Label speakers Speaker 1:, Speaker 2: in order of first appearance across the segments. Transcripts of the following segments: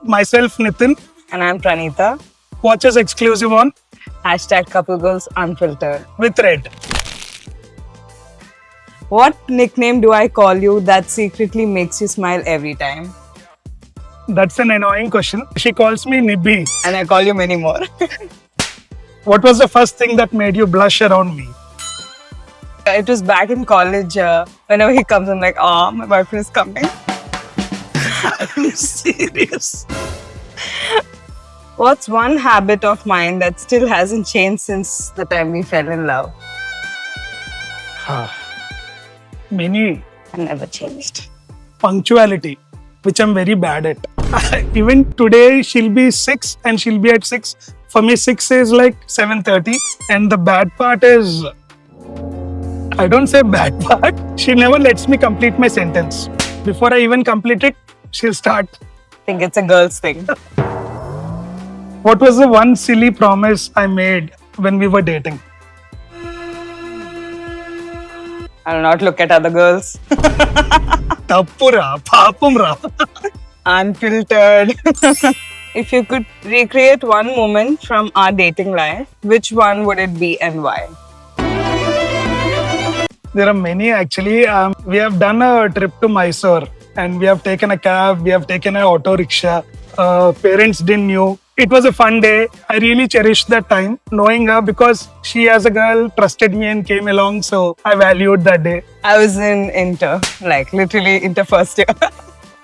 Speaker 1: Myself, Nitin.
Speaker 2: And I'm Pranita.
Speaker 1: Watch us exclusive on
Speaker 2: Hashtag Couple Goals Unfiltered.
Speaker 1: With Red.
Speaker 2: What nickname do I call you that secretly makes you smile every time?
Speaker 1: That's an annoying question. She calls me Nibbi.
Speaker 2: And I call you many more.
Speaker 1: What was the first thing that made you blush around me?
Speaker 2: It was back in college. Whenever he comes, I'm like, oh, my boyfriend is coming.
Speaker 1: Are you serious?
Speaker 2: What's one habit of mine that still hasn't changed since the time we fell in love?
Speaker 1: Many.
Speaker 2: And never changed.
Speaker 1: Punctuality, which I'm very bad at. Even today, she'll be 6 and she'll be at 6. For me, 6 is like 7:30. And the bad part is, I don't say bad part, she never lets me complete my sentence. Before I even complete it, she'll start.
Speaker 2: I think it's a girl's thing.
Speaker 1: What was the one silly promise I made when we were dating?
Speaker 2: I'll not look at other girls.
Speaker 1: Tappura, papumra.
Speaker 2: Unfiltered. If you could recreate one moment from our dating life, which one would it be and why?
Speaker 1: There are many actually. We have done a trip to Mysore and we have taken a cab, we have taken an auto rickshaw. Parents didn't know. It was a fun day. I really cherished that time knowing her because she as a girl trusted me and came along. So I valued that day.
Speaker 2: I was in Inter, like literally Inter first year.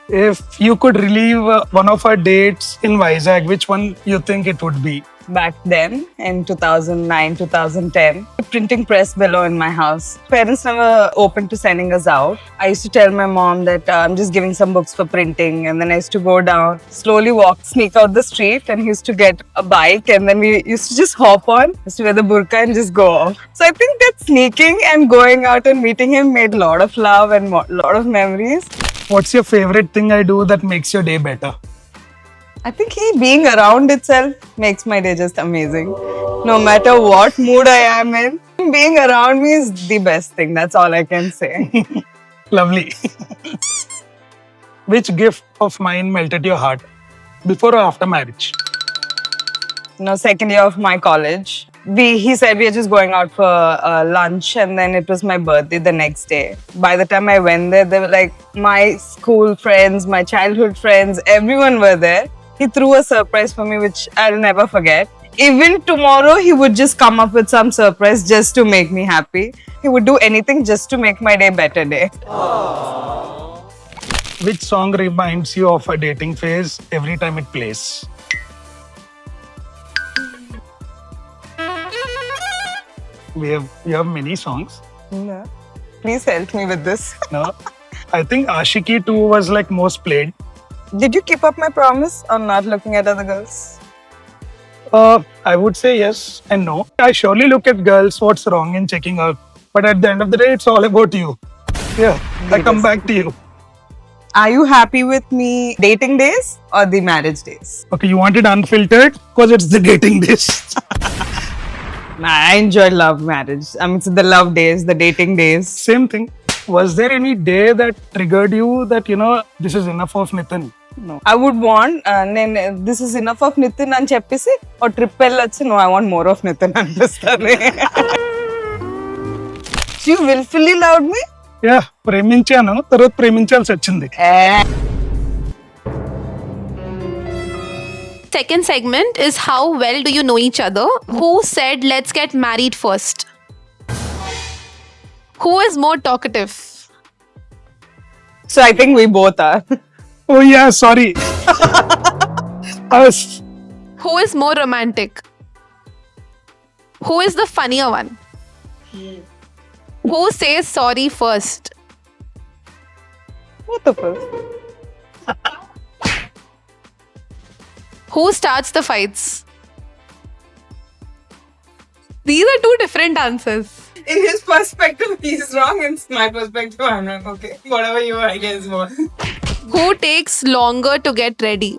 Speaker 1: If you could relive one of our dates in Vizag, which one you think it would be?
Speaker 2: Back then, in 2009, 2010, printing press below in my house. Parents never open to sending us out. I used to tell my mom that I'm just giving some books for printing, and then I used to go down, slowly walk, sneak out the street, and he used to get a bike, and then we used to just hop on, used to wear the burqa and just go off. So I think that sneaking and going out and meeting him made a lot of love and a lot of memories.
Speaker 1: What's your favorite thing I do that makes your day better?
Speaker 2: I think being around itself makes my day just amazing. No matter what mood I am in, being around me is the best thing. That's all I can say.
Speaker 1: Lovely. Which gift of mine melted your heart? Before or after marriage?
Speaker 2: Second year of my college. He said we are just going out for lunch, and then it was my birthday the next day. By the time I went there, they were like my school friends, my childhood friends, everyone were there. He threw a surprise for me, which I'll never forget. Even tomorrow, he would just come up with some surprise just to make me happy. He would do anything just to make my day better day.
Speaker 1: Which song reminds you of a dating phase every time it plays? You have many songs.
Speaker 2: No. Please help me with this.
Speaker 1: No, I think Ashiki 2 was like most played.
Speaker 2: Did you keep up my promise on not looking at other girls?
Speaker 1: I would say yes and no. I surely look at girls. What's wrong in checking out? But at the end of the day, it's all about you. Yeah, I come back to you.
Speaker 2: Are you happy with me dating days or the marriage days?
Speaker 1: Okay, you want it unfiltered because it's the dating days.
Speaker 2: I enjoy love marriage. I mean, it's the love days, the dating days.
Speaker 1: Same thing. Was there any day that triggered you that, this is enough of Nitin?
Speaker 2: No. I would want, this is enough of Nitin and Cheppisi or triple. No, I want more of Nitin and You willfully loved me?
Speaker 1: Yeah, ప్రేమించాను తర్వాత ప్రేమించాల్సి వచ్చింది.
Speaker 3: Second segment is how well do you know each other? Who said let's get married first? Who is more talkative?
Speaker 2: So I think we both are.
Speaker 1: Oh yeah, sorry.
Speaker 3: Who is more romantic? Who is the funnier one? Who says sorry first?
Speaker 2: What the fuck?
Speaker 3: Who starts the fights? These are two different answers.
Speaker 2: In his perspective, he's wrong. In my perspective, I'm wrong. Okay. Whatever you, I guess, more.
Speaker 3: Who takes longer to get ready?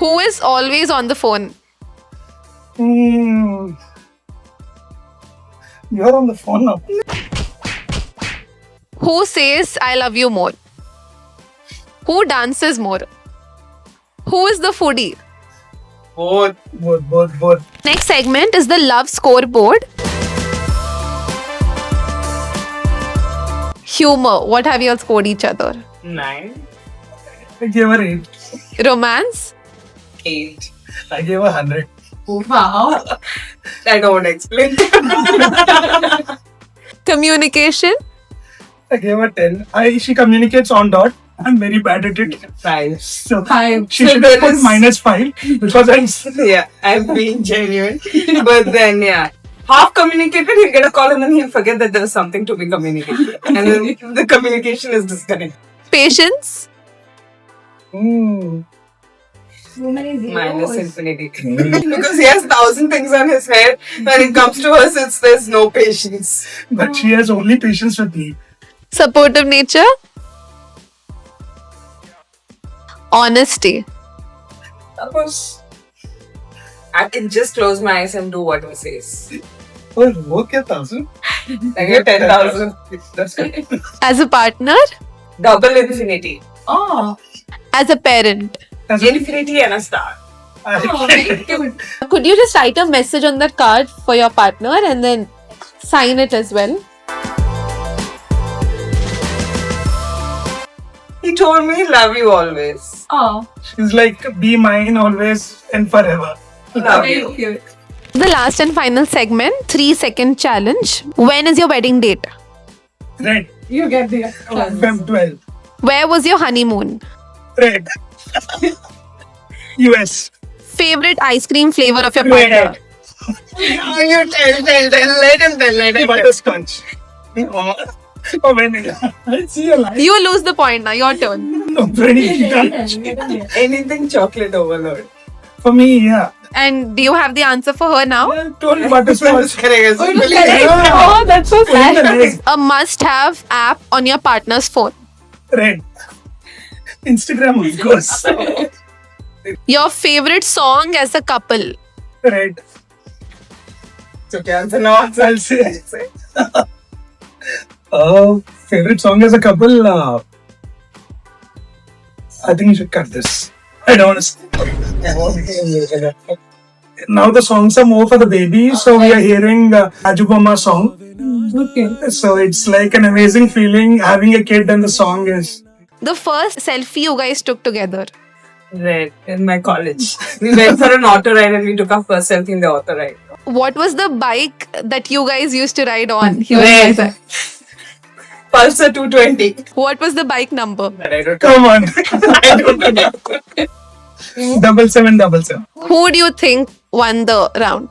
Speaker 3: Who is always on the phone?
Speaker 1: You're on the phone now.
Speaker 3: Who says I love you more? Who dances more? Who is the foodie?
Speaker 1: Both.
Speaker 3: Next segment is the love scoreboard. Humor. What have you all scored each other?
Speaker 2: 9,
Speaker 1: I gave her 8.
Speaker 3: Romance.
Speaker 2: 8.
Speaker 1: I gave her 100.
Speaker 2: Wow. I don't want to explain.
Speaker 3: Communication.
Speaker 1: I gave her 10. She communicates on dot. I'm very bad at it.
Speaker 2: 5.
Speaker 1: So
Speaker 2: 5.
Speaker 1: she
Speaker 2: So
Speaker 1: should
Speaker 2: there
Speaker 1: have put
Speaker 2: is-
Speaker 1: -5 because
Speaker 2: I'm being genuine. But then, half communicated, he'll get a call and then he'll forget that there was something to be communicated. And then the communication is disconnected.
Speaker 3: Patience.
Speaker 2: Minus infinity. Because he has 1,000 things on his head. When it comes to us, there's no patience.
Speaker 1: But she has only patience with me.
Speaker 3: Supportive nature. Honesty.
Speaker 2: Suppose I can just close my eyes and do what he says.
Speaker 1: Oh, what 1,000?
Speaker 2: I get 10,000.
Speaker 1: That's good.
Speaker 3: As a partner.
Speaker 2: Double infinity. Oh.
Speaker 3: As a parent.
Speaker 2: Infinity and a star.
Speaker 3: Could you just write a message on that card for your partner and then sign it as well?
Speaker 2: He told me, love you always.
Speaker 3: Oh.
Speaker 1: She's like, be mine always and forever.
Speaker 2: Love you.
Speaker 3: The last and final segment, 3-second challenge. When is your wedding date?
Speaker 1: Red.
Speaker 2: You get the
Speaker 1: Feb 12.
Speaker 3: Where was your honeymoon?
Speaker 1: Red. US.
Speaker 3: Favorite ice cream flavor of your
Speaker 1: Red.
Speaker 3: partner?
Speaker 2: You tell. Let him.
Speaker 1: Butterscotch. Oh, vanilla. I see a line.
Speaker 3: You lose the point now, your turn.
Speaker 1: No, pretty.
Speaker 2: Anything chocolate overload.
Speaker 1: For me, yeah.
Speaker 3: And do you have the answer for her now?
Speaker 1: Told butterscotch.
Speaker 3: Oh, that's so
Speaker 1: Fill in the name.
Speaker 3: A must-have app on your partner's phone.
Speaker 1: Red. Instagram, of course.
Speaker 3: Your favorite song as a couple.
Speaker 1: Red.
Speaker 2: So answer no answer.
Speaker 1: I'll say. Favorite song as a couple? I think you should cut this. I don't want to. Now the songs are more for the baby, so we are hearing Ajubama song.
Speaker 2: Okay.
Speaker 1: So it's like an amazing feeling having a kid, and the song is
Speaker 3: The first selfie you guys took together.
Speaker 2: Red in my college. We went for an auto ride and we took our first selfie in the auto ride.
Speaker 3: What was the bike that you guys used to ride on?
Speaker 2: Red. Pulsar 220.
Speaker 3: What was the bike number?
Speaker 1: come on.
Speaker 2: I don't know.
Speaker 1: 7777.
Speaker 3: Who do you think won the round?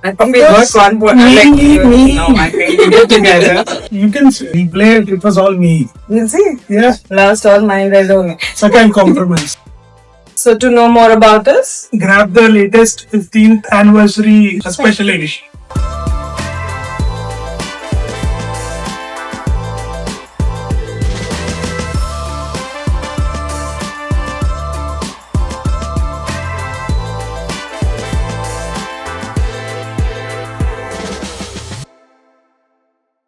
Speaker 2: I think we got one point.
Speaker 1: Me.
Speaker 2: No, I think we did together.
Speaker 1: You can replay it. It was all me.
Speaker 2: You see?
Speaker 1: Yeah.
Speaker 2: Last all mine red only.
Speaker 1: So I can compromise.
Speaker 2: So to know more about us,
Speaker 1: Grab the latest 15th anniversary special edition.